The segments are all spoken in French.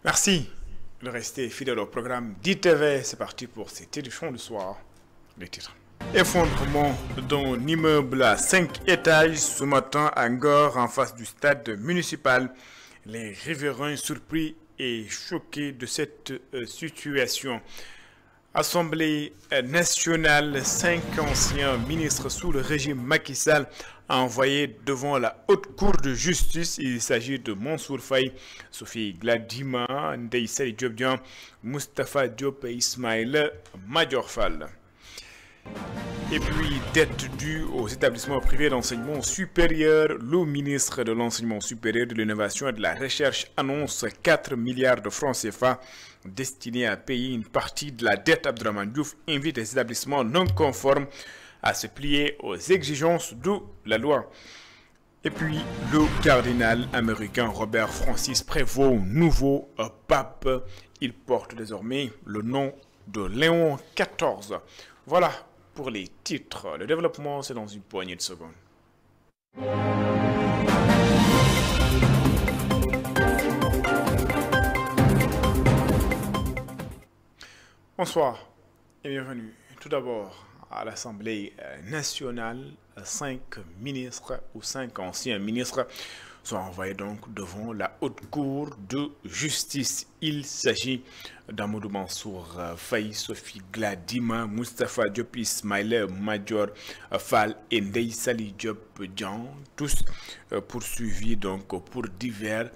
Merci de rester fidèle au programme d'ITV. C'est parti pour cette édition du soir. Les titres. Effondrement d'un immeuble à 5 étages ce matin à Ngor en face du stade municipal. Les riverains surpris et choqués de cette situation. Assemblée nationale, 5 anciens ministres sous le régime Macky Sall envoyés devant la haute cour de justice. Il s'agit de Mansour Faye, Sophie Gladima, Ndeye Saly Diop Dieng, Moustapha Diop et Ismaïla Madior Fall. Et puis, dette due aux établissements privés d'enseignement supérieur, le ministre de l'Enseignement supérieur, de l'Innovation et de la Recherche annonce 4 milliards de francs CFA destinés à payer une partie de la dette. Abdourahmane Diouf invite les établissements non conformes à se plier aux exigences de la loi. Et puis, le cardinal américain Robert Francis Prévost, nouveau pape, il porte désormais le nom de Léon XIV. Voilà pour les titres. Le développement, c'est dans une poignée de secondes. Bonsoir et bienvenue. Tout d'abord à l'Assemblée nationale, 5 ministres ou 5 anciens ministres sont envoyés donc devant la haute cour de justice. Il s'agit d'Amadou Mansour Faye, Sophie Gladima, Moustapha Diop, Ismaïla Madior Fall et Ndeye Saly Diop Dieng, tous poursuivis donc pour divers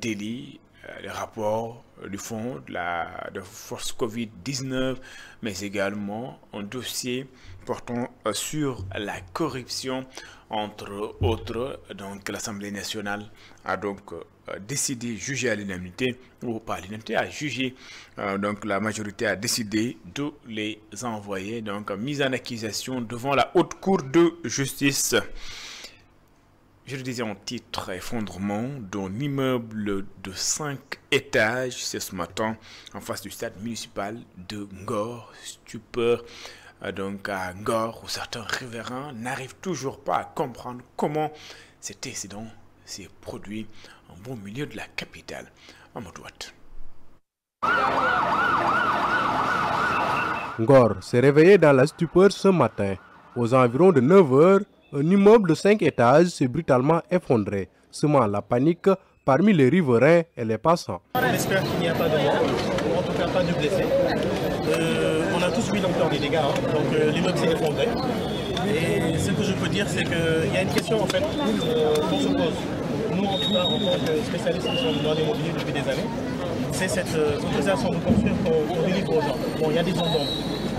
délits. Les rapports du fonds de force Covid-19, mais également un dossier portant sur la corruption, entre autres. Donc l'Assemblée nationale a donc décidé, jugé à l'unanimité, ou pas à l'unanimité, a jugé, donc la majorité a décidé de les envoyer, donc mise en accusation devant la haute cour de justice. Je le disais en titre, effondrement d'un immeuble de 5 étages, c'est ce matin, en face du stade municipal de Ngor. Stupeur donc à Ngor, où certains riverains n'arrivent toujours pas à comprendre comment cet incident s'est produit en beau milieu de la capitale, à Modouat. Ngor s'est réveillé dans la stupeur ce matin. Aux environs de 9 heures, un immeuble de 5 étages s'est brutalement effondré, semant la panique parmi les riverains et les passants. On espère qu'il n'y a pas de mort, en tout cas pas de blessés. On a tous vu l'ampleur des dégâts, donc l'immeuble s'est effondré. Et ce que je peux dire, c'est qu'il y a une question en fait qu'on se pose. Nous, en tout cas, en tant que spécialistes qui sont dans l'immobilier depuis des années, c'est cette autorisation de construire qu'on délivre aux gens. Bon, il y a des zones d'ombre.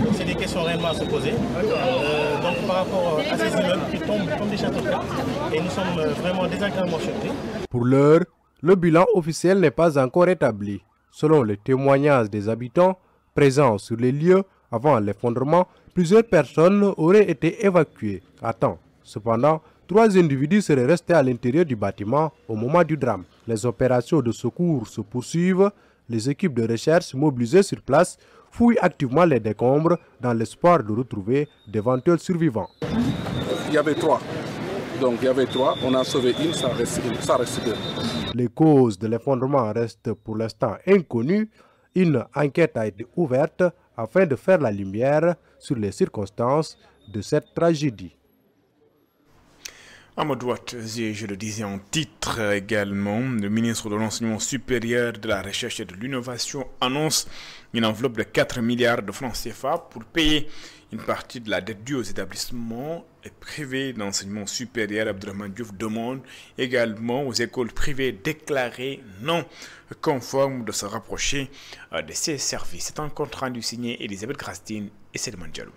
Donc c'est des questions réellement à se poser. Donc par rapport à ces immeubles qui tombent comme des châteaux de cartes, et nous sommes vraiment désagréablement surpris. Pour l'heure, le bilan officiel n'est pas encore établi. Selon les témoignages des habitants présents sur les lieux avant l'effondrement, plusieurs personnes auraient été évacuées à temps. Cependant, 3 individus seraient restés à l'intérieur du bâtiment au moment du drame. Les opérations de secours se poursuivent. Les équipes de recherche mobilisées sur place fouillent activement les décombres dans l'espoir de retrouver d'éventuels survivants. Il y avait 3. Donc il y avait 3, on a sauvé une, ça reste 2. Les causes de l'effondrement restent pour l'instant inconnues. Une enquête a été ouverte afin de faire la lumière sur les circonstances de cette tragédie. Amadouat, je le disais en titre également, le ministre de l'Enseignement supérieur, de la Recherche et de l'Innovation annonce une enveloppe de 4 milliards de francs CFA pour payer une partie de la dette due aux établissements privés d'enseignement supérieur. Abdourahmane Diouf demande également aux écoles privées déclarées non conformes de se rapprocher de ces services. C'est un compte rendu signé Elisabeth Grastine et Sedman Diallo.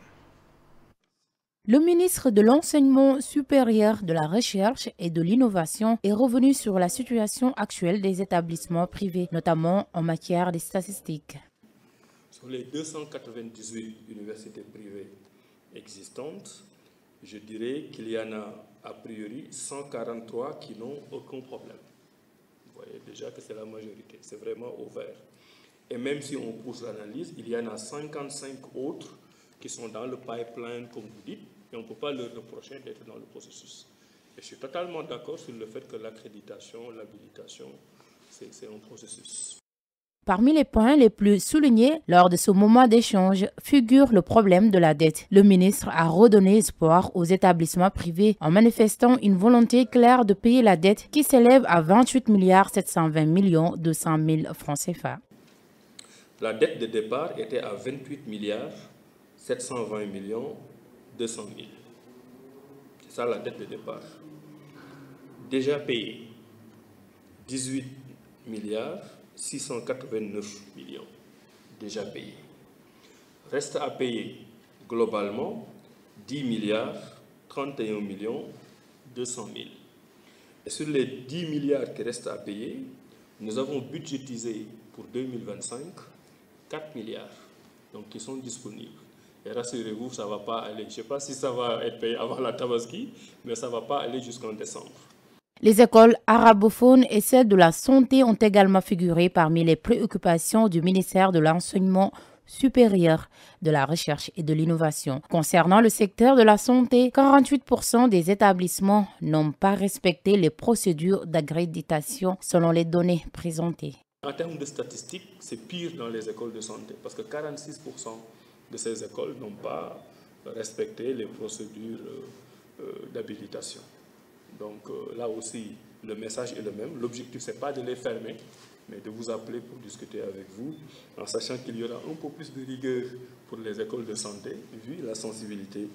Le ministre de l'Enseignement supérieur, de la Recherche et de l'Innovation est revenu sur la situation actuelle des établissements privés, notamment en matière de statistiques. Sur les 298 universités privées existantes, je dirais qu'il y en a priori 143 qui n'ont aucun problème. Vous voyez déjà que c'est la majorité, c'est vraiment ouvert. Et même si on pousse l'analyse, il y en a 55 autres qui sont dans le pipeline, comme vous dites, et on ne peut pas leur reprocher d'être dans le processus. Et je suis totalement d'accord sur le fait que l'accréditation, l'habilitation, c'est un processus. Parmi les points les plus soulignés lors de ce moment d'échange figure le problème de la dette. Le ministre a redonné espoir aux établissements privés en manifestant une volonté claire de payer la dette qui s'élève à 28 720 200 000 francs CFA. La dette de départ était à 28 720 200 000. C'est ça la dette de départ. Déjà payé, 18 689 millions. Déjà payé. Reste à payer globalement 10 31 200 000. Et sur les 10 milliards qui restent à payer, nous avons budgétisé pour 2025 4 milliards, donc qui sont disponibles. Et rassurez-vous, ça ne va pas aller. Je ne sais pas si ça va être payé avant la Tabaski, mais ça ne va pas aller jusqu'en décembre. Les écoles arabophones et celles de la santé ont également figuré parmi les préoccupations du ministère de l'Enseignement supérieur, de la Recherche et de l'Innovation. Concernant le secteur de la santé, 48% des établissements n'ont pas respecté les procédures d'accréditation selon les données présentées. En termes de statistiques, c'est pire dans les écoles de santé parce que 46% de ces écoles n'ont pas respecté les procédures d'habilitation. Donc là aussi, le message est le même. L'objectif, ce n'est pas de les fermer, mais de vous appeler pour discuter avec vous, en sachant qu'il y aura un peu plus de rigueur pour les écoles de santé, vu la sensibilité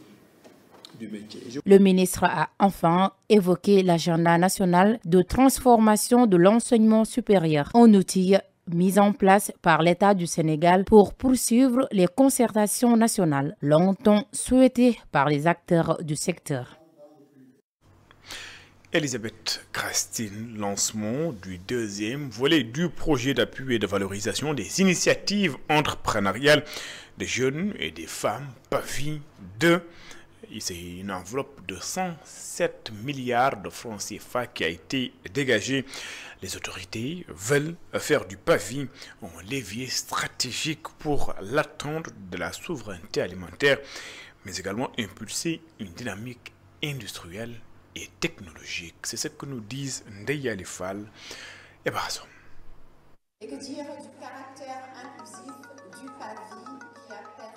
du métier. Le ministre a enfin évoqué l'agenda national de transformation de l'enseignement supérieur, un outil mis en place par l'État du Sénégal pour poursuivre les concertations nationales, longtemps souhaitées par les acteurs du secteur. Elisabeth Christine, lancement du deuxième volet du projet d'appui et de valorisation des initiatives entrepreneuriales des jeunes et des femmes PAVI 2. C'est une enveloppe de 107 milliards de francs CFA qui a été dégagée. Les autorités veulent faire du PAVI un levier stratégique pour l'attente de la souveraineté alimentaire, mais également impulser une dynamique industrielle et technologique. C'est ce que nous disent Ndeye Alifal et Barazon. Et que dire du caractère inclusif du PAVI?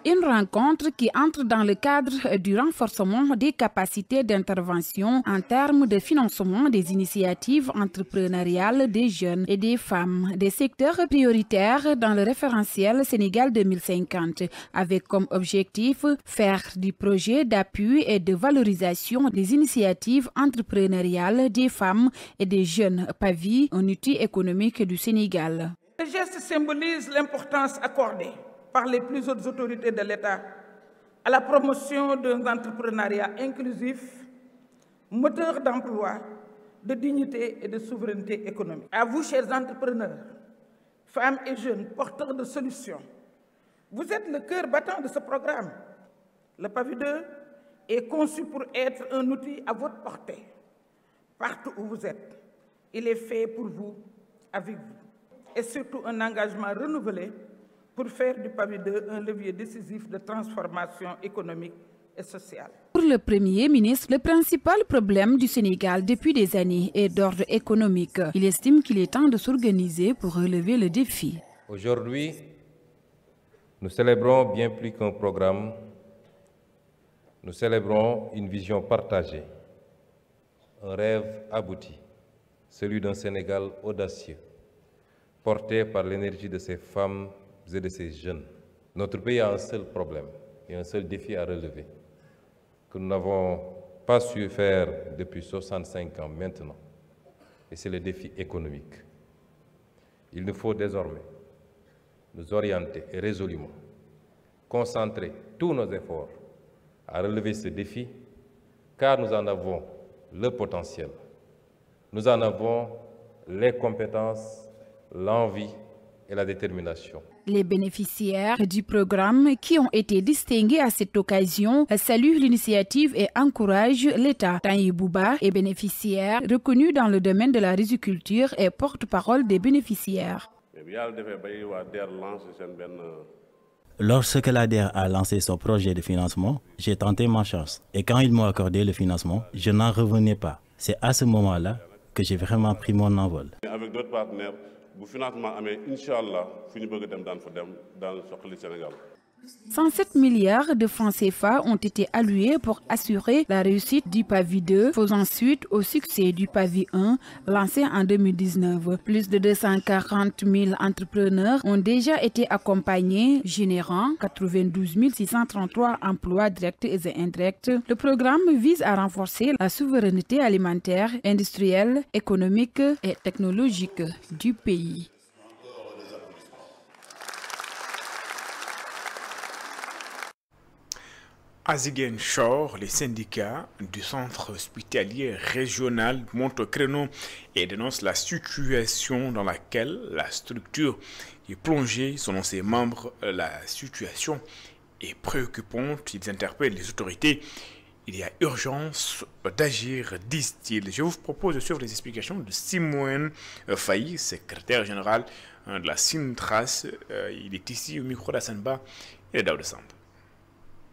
Une rencontre qui entre dans le cadre du renforcement des capacités d'intervention en termes de financement des initiatives entrepreneuriales des jeunes et des femmes, des secteurs prioritaires dans le référentiel Sénégal 2050, avec comme objectif faire du projet d'appui et de valorisation des initiatives entrepreneuriales des femmes et des jeunes PAVI un outil économique du Sénégal. Ce geste symbolise l'importance accordée par les plus hautes autorités de l'État à la promotion d'un entrepreneuriat inclusif, moteur d'emploi, de dignité et de souveraineté économique. À vous, chers entrepreneurs, femmes et jeunes porteurs de solutions, vous êtes le cœur battant de ce programme. Le PAVI 2 est conçu pour être un outil à votre portée, partout où vous êtes. Il est fait pour vous, avec vous, et surtout un engagement renouvelé pour faire du PAVI 2 un levier décisif de transformation économique et sociale. Pour le Premier ministre, le principal problème du Sénégal depuis des années est d'ordre économique. Il estime qu'il est temps de s'organiser pour relever le défi. Aujourd'hui, nous célébrons bien plus qu'un programme, nous célébrons une vision partagée, un rêve abouti, celui d'un Sénégal audacieux, porté par l'énergie de ces femmes et de ces jeunes. Notre pays a un seul problème et un seul défi à relever, que nous n'avons pas su faire depuis 65 ans maintenant, et c'est le défi économique. Il nous faut désormais nous orienter et résolument concentrer tous nos efforts à relever ce défi, car nous en avons le potentiel, nous en avons les compétences, l'envie et la détermination. Les bénéficiaires du programme qui ont été distingués à cette occasion saluent l'initiative et encouragent l'État. Tanguy Bouba est bénéficiaire reconnu dans le domaine de la riziculture et porte-parole des bénéficiaires. Lorsque l'ADER a lancé son projet de financement, j'ai tenté ma chance. Et quand ils m'ont accordé le financement, je n'en revenais pas. C'est à ce moment-là que j'ai vraiment pris mon envol. Avec d'autres partenaires, bu financement amee incha allah fu ñu bëgg a dem daan fa dem daan soxali Sénégal. 107 milliards de francs CFA ont été alloués pour assurer la réussite du PAVI 2, faisant suite au succès du PAVI 1 lancé en 2019. Plus de 240 000 entrepreneurs ont déjà été accompagnés, générant 92 633 emplois directs et indirects. Le programme vise à renforcer la souveraineté alimentaire, industrielle, économique et technologique du pays. À Ziguinchor, les syndicats du centre hospitalier régional montent au créneau et dénoncent la situation dans laquelle la structure est plongée. Selon ses membres, la situation est préoccupante. Ils interpellent les autorités. Il y a urgence d'agir, disent-ils. Je vous propose de suivre les explications de Simone Faye, secrétaire général de la Sintras. Il est ici au micro d'Assanba et d'Aouda Samba.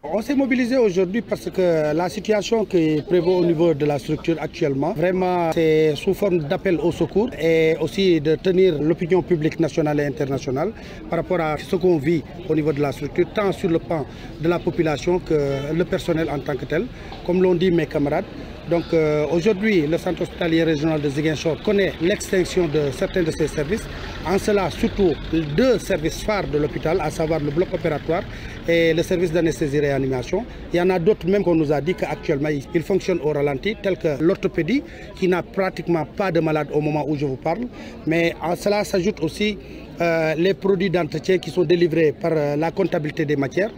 On s'est mobilisé aujourd'hui parce que la situation qui prévaut au niveau de la structure actuellement, vraiment c'est sous forme d'appel au secours et aussi de tenir l'opinion publique nationale et internationale par rapport à ce qu'on vit au niveau de la structure, tant sur le plan de la population que le personnel en tant que tel. Comme l'ont dit mes camarades, donc aujourd'hui le centre hospitalier régional de Ziguinchor connaît l'extinction de certains de ses services. En cela, surtout deux services phares de l'hôpital, à savoir le bloc opératoire et le service d'anesthésie réanimation. Il y en a d'autres même qu'on nous a dit qu'actuellement ils fonctionnent au ralenti, tels que l'orthopédie qui n'a pratiquement pas de malades au moment où je vous parle. Mais à cela s'ajoute aussi les produits d'entretien qui sont délivrés par la comptabilité des matières.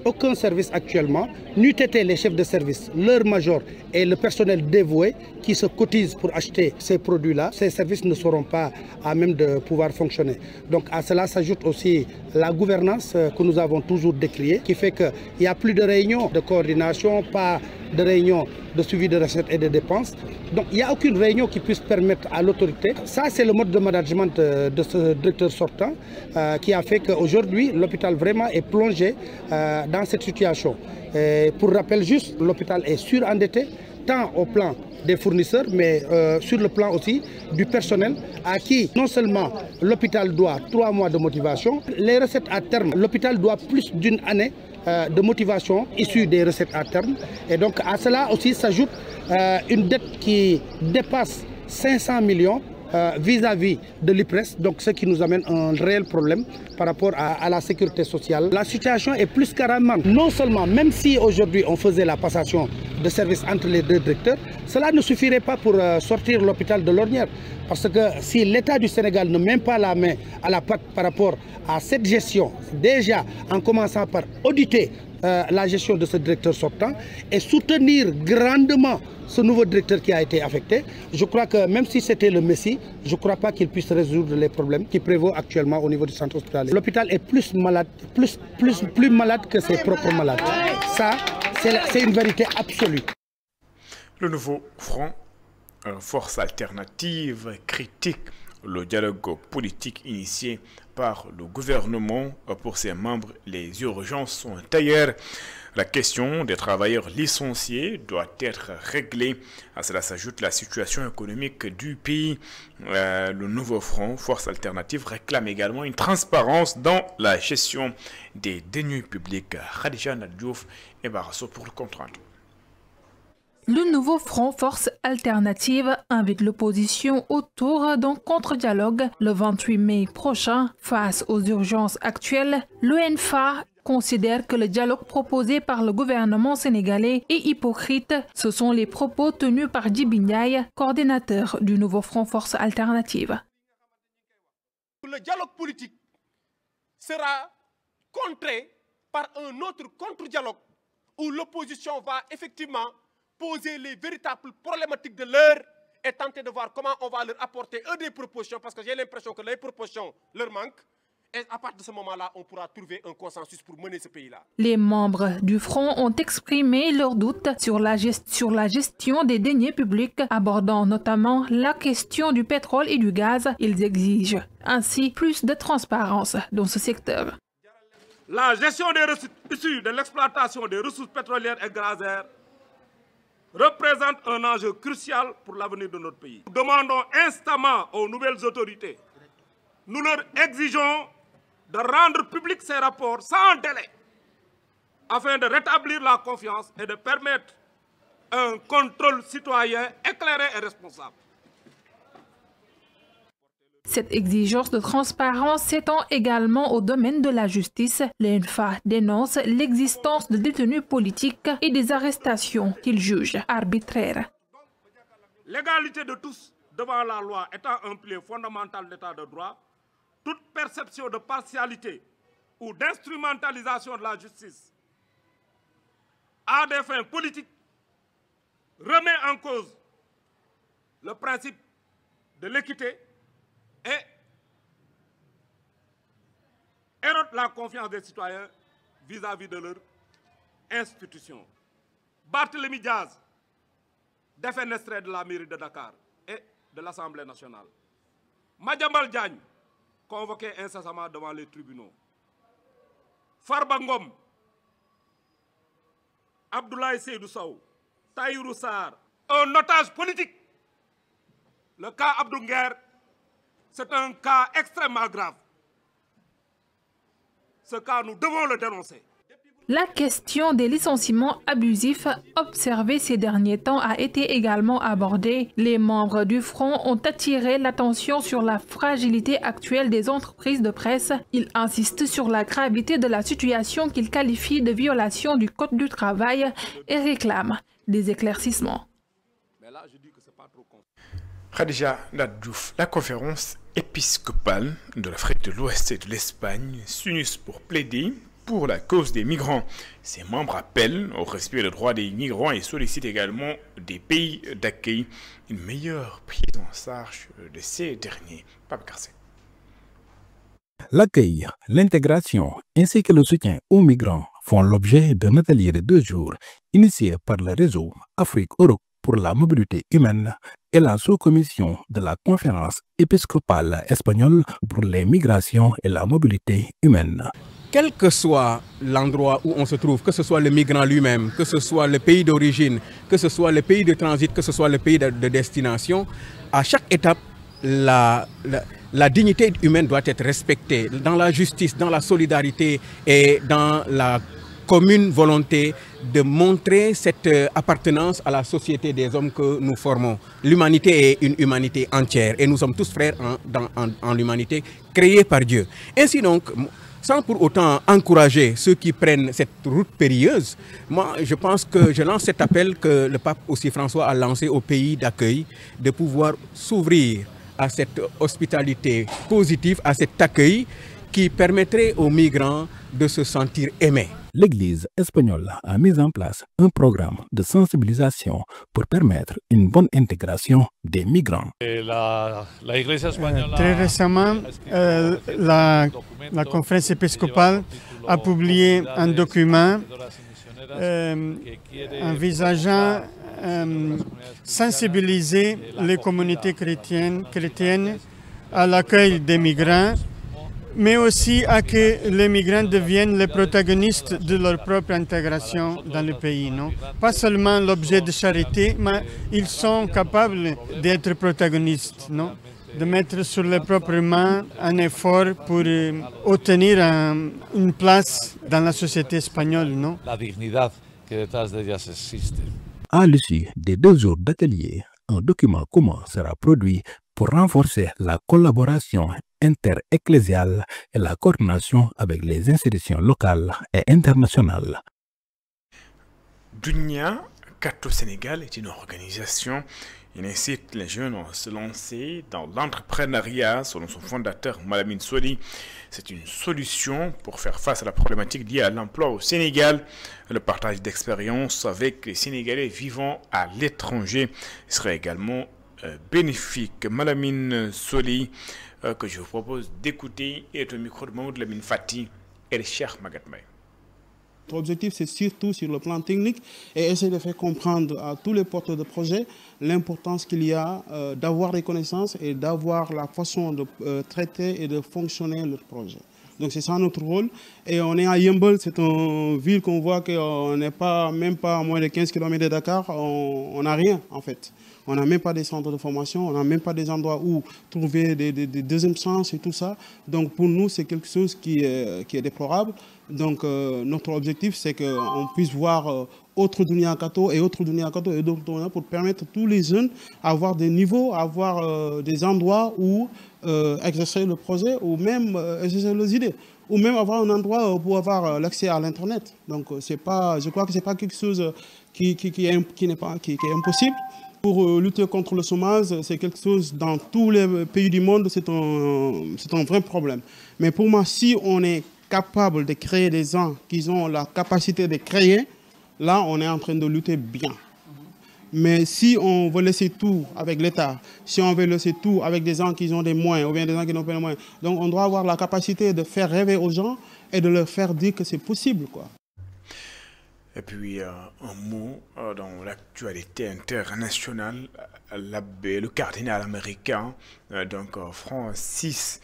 Aucun service actuellement, n'eût été les chefs de service, leur major et le personnel dévoué qui se cotisent pour acheter ces produits-là, ces services ne seront pas à même de pouvoir fonctionner. Donc à cela s'ajoute aussi la gouvernance que nous avons toujours décriée, qui fait qu'il n'y a plus de réunions de coordination, pas de réunions de suivi de recettes et de dépenses. Donc il n'y a aucune réunion qui puisse permettre à l'autorité. Ça c'est le mode de management de ce directeur sortant qui a fait qu'aujourd'hui l'hôpital vraiment est plongé dans cette situation. Et pour rappel juste, l'hôpital est surendetté, tant au plan des fournisseurs, mais sur le plan aussi du personnel à qui non seulement l'hôpital doit 3 mois de motivation, les recettes à terme, l'hôpital doit plus d'1 année de motivation issue des recettes à terme. Et donc à cela aussi s'ajoute une dette qui dépasse 500 millions vis-à-vis de l'IPRES, donc ce qui nous amène un réel problème par rapport à la sécurité sociale. La situation est plus qu'alarmante. Non seulement, même si aujourd'hui on faisait la passation de services entre les deux directeurs, cela ne suffirait pas pour sortir l'hôpital de l'ornière. Parce que si l'État du Sénégal ne met pas la main à la pâte par rapport à cette gestion, déjà en commençant par auditer la gestion de ce directeur sortant et soutenir grandement ce nouveau directeur qui a été affecté, je crois que même si c'était le Messie, je ne crois pas qu'il puisse résoudre les problèmes qui prévaut actuellement au niveau du centre hospitalier. L'hôpital est plus malade, plus malade que ses propres malades. Ça, c'est une vérité absolue. Le nouveau front, force alternative, critique le dialogue politique initié par le gouvernement. Pour ses membres, les urgences sont ailleurs. La question des travailleurs licenciés doit être réglée. À cela s'ajoute la situation économique du pays. Le nouveau front, force alternative, réclame également une transparence dans la gestion des deniers publics. Khadija Nadjouf et Barasso pour le compte-rendu. Le nouveau front Force Alternative invite l'opposition autour d'un contre-dialogue le 28 mai prochain. Face aux urgences actuelles, l'ONFA considère que le dialogue proposé par le gouvernement sénégalais est hypocrite. Ce sont les propos tenus par Djibi Ndiaye, coordinateur du nouveau front Force Alternative. Le dialogue politique sera contré par un autre contre-dialogue où l'opposition va effectivement poser les véritables problématiques de l'heure et tenter de voir comment on va leur apporter des propositions, parce que j'ai l'impression que les propositions leur manquent. Et à partir de ce moment-là, on pourra trouver un consensus pour mener ce pays-là. Les membres du front ont exprimé leurs doutes sur la gestion des deniers publics, abordant notamment la question du pétrole et du gaz. Ils exigent ainsi plus de transparence dans ce secteur. La gestion des recettes issues de l'exploitation des ressources pétrolières et gazières représente un enjeu crucial pour l'avenir de notre pays. Nous demandons instamment aux nouvelles autorités nous leur exigeons de rendre publics ces rapports sans délai afin de rétablir la confiance et de permettre un contrôle citoyen éclairé et responsable. Cette exigence de transparence s'étend également au domaine de la justice. L'ENFA dénonce l'existence de détenus politiques et des arrestations qu'il juge arbitraires. L'égalité de tous devant la loi étant un pilier fondamental de l'État de droit, toute perception de partialité ou d'instrumentalisation de la justice à des fins politiques remet en cause le principe de l'équité et érode la confiance des citoyens vis-à-vis de leurs institutions. Barthélémy Diaz, défenestré de la mairie de Dakar et de l'Assemblée nationale. Madiambal Diagne, convoqué incessamment devant les tribunaux. Farba Ngom, Abdoulaye Seydou Sow, Tahirou Sarr, un otage politique. Le cas Abdou Nguer, c'est un cas extrêmement grave. Ce cas, nous devons le dénoncer. La question des licenciements abusifs observés ces derniers temps a été également abordée. Les membres du Front ont attiré l'attention sur la fragilité actuelle des entreprises de presse. Ils insistent sur la gravité de la situation qu'ils qualifient de violation du Code du travail et réclament des éclaircissements. Khadija Nadjouf, la conférence épiscopale de l'Afrique de l'Ouest et de l'Espagne s'unissent pour plaider pour la cause des migrants. Ses membres appellent au respect des droits des migrants et sollicitent également des pays d'accueil une meilleure prise en charge de ces derniers. Pape Garcet. L'accueil, l'intégration ainsi que le soutien aux migrants font l'objet d'un atelier de 2 jours initié par le réseau Afrique-Europe pour la mobilité humaine et la sous-commission de la conférence épiscopale espagnole pour les migrations et la mobilité humaine. Quel que soit l'endroit où on se trouve, que ce soit le migrant lui-même, que ce soit le pays d'origine, que ce soit le pays de transit, que ce soit le pays de destination, à chaque étape, la dignité humaine doit être respectée dans la justice, dans la solidarité et dans la commune volonté de montrer cette appartenance à la société des hommes que nous formons. L'humanité est une humanité entière et nous sommes tous frères en l'humanité créée par Dieu. Ainsi donc, sans pour autant encourager ceux qui prennent cette route périlleuse, moi je pense que je lance cet appel que le pape aussi François a lancé au pays d'accueil, de pouvoir s'ouvrir à cette hospitalité positive, à cet accueil qui permettrait aux migrants de se sentir aimés. L'Église espagnole a mis en place un programme de sensibilisation pour permettre une bonne intégration des migrants. Très récemment, la conférence épiscopale a publié un document envisageant sensibiliser les communautés chrétiennes à l'accueil des migrants, mais aussi à que les migrants deviennent les protagonistes de leur propre intégration dans le pays. Non? Pas seulement l'objet de charité, mais ils sont capables d'être protagonistes, non? De mettre sur leurs propres mains un effort pour obtenir une place dans la société espagnole. Non? La dignidad que detrás de ellas existe. À l'issue des 2 jours d'atelier, un document commun sera produit pour renforcer la collaboration interecclésiale et la coordination avec les institutions locales et internationales. Dunia Kato Sénégal est une organisation qui incite les jeunes à se lancer dans l'entrepreneuriat selon son fondateur Malamine Soli. C'est une solution pour faire face à la problématique liée à l'emploi au Sénégal. Le partage d'expériences avec les Sénégalais vivant à l'étranger serait également bénéfique. Malamine Soli, que je vous propose d'écouter, est au micro de Mahmoud Lamine Fati et le Cheikh Magatmay. L'objectif, c'est surtout sur le plan technique et essayer de faire comprendre à tous les porteurs de projets l'importance qu'il y a d'avoir des connaissances et d'avoir la façon de traiter et de fonctionner leur projet. Donc c'est ça notre rôle. Et on est à Yeumbeul, c'est une ville qu'on voit qu'on n'est pas, même pas à moins de 15 km de Dakar, on n'a rien en fait. On n'a même pas des centres de formation, on n'a même pas des endroits où trouver des deuxièmes chances et tout ça. Donc pour nous, c'est quelque chose qui est déplorable. Donc notre objectif, c'est qu'on puisse voir autre Dunia Kato et autre Dunia Kato et d'autres Dunia pour permettre à tous les jeunes à avoir des niveaux, à avoir des endroits où exercer le projet ou même exercer les idées. Ou même avoir un endroit pour avoir l'accès à l'Internet. Donc je crois que ce n'est pas quelque chose qui est impossible. Pour lutter contre le chômage, c'est quelque chose dans tous les pays du monde, c'est un vrai problème. Mais pour moi, si on est capable de créer des gens qui ont la capacité de créer, là, on est en train de lutter bien. Mais si on veut laisser tout avec l'État, si on veut laisser tout avec des gens qui ont des moyens ou bien des gens qui n'ont pas les moyens, donc on doit avoir la capacité de faire rêver aux gens et de leur faire dire que c'est possible, quoi. Et puis, un mot dans l'actualité internationale, le cardinal américain, Francis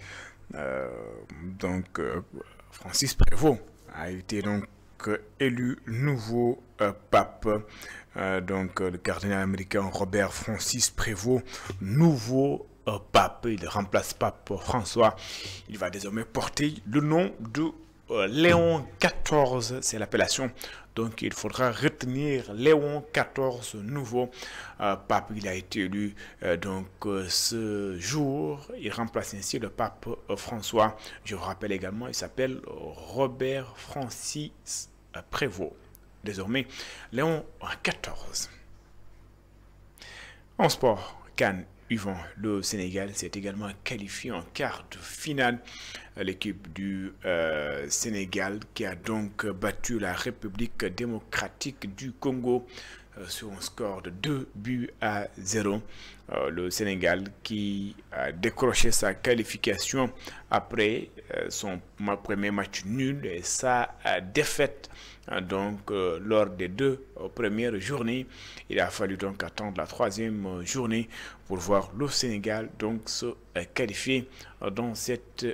Prévost, a été donc élu nouveau pape. Le cardinal américain Robert Francis Prévost, nouveau pape, il remplace pape François. Il va désormais porter le nom de Léon XIV, c'est l'appellation. Donc il faudra retenir Léon XIV, nouveau pape. Il a été élu ce jour. Il remplace ainsi le pape François. Je vous rappelle également, il s'appelle Robert Francis Prévost. Désormais, Léon XIV. En sport, CAN U20, le Sénégal s'est également qualifié en quart de finale. L'équipe du Sénégal qui a donc battu la République démocratique du Congo sur un score de 2-0. Le Sénégal qui a décroché sa qualification après son premier match nul et sa défaite lors des 2 premières journées. Il a fallu donc attendre la 3e journée pour voir le Sénégal se qualifier dans cette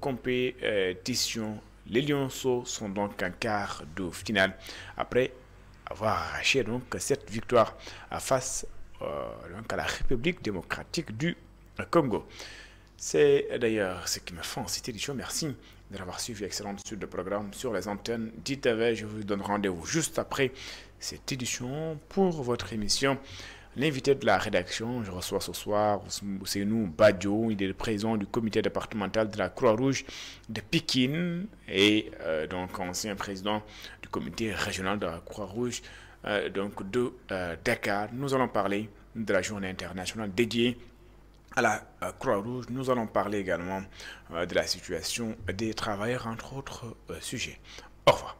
compétition. Les Lionceaux sont donc en quart de finale après avoir arraché cette victoire face à la République démocratique du Congo. C'est d'ailleurs ce qui me fait en cette édition. Merci d'avoir suivi excellente suite de programme sur les antennes d'ITV. Je vous donne rendez-vous juste après cette édition pour votre émission. L'invité de la rédaction, je reçois ce soir Ousseynou Badjo, il est le président du comité départemental de la Croix-Rouge de Pikine et ancien président du comité régional de la Croix-Rouge de Dakar. Nous allons parler de la journée internationale dédiée à la Croix-Rouge. Nous allons parler également de la situation des travailleurs, entre autres sujets. Au revoir.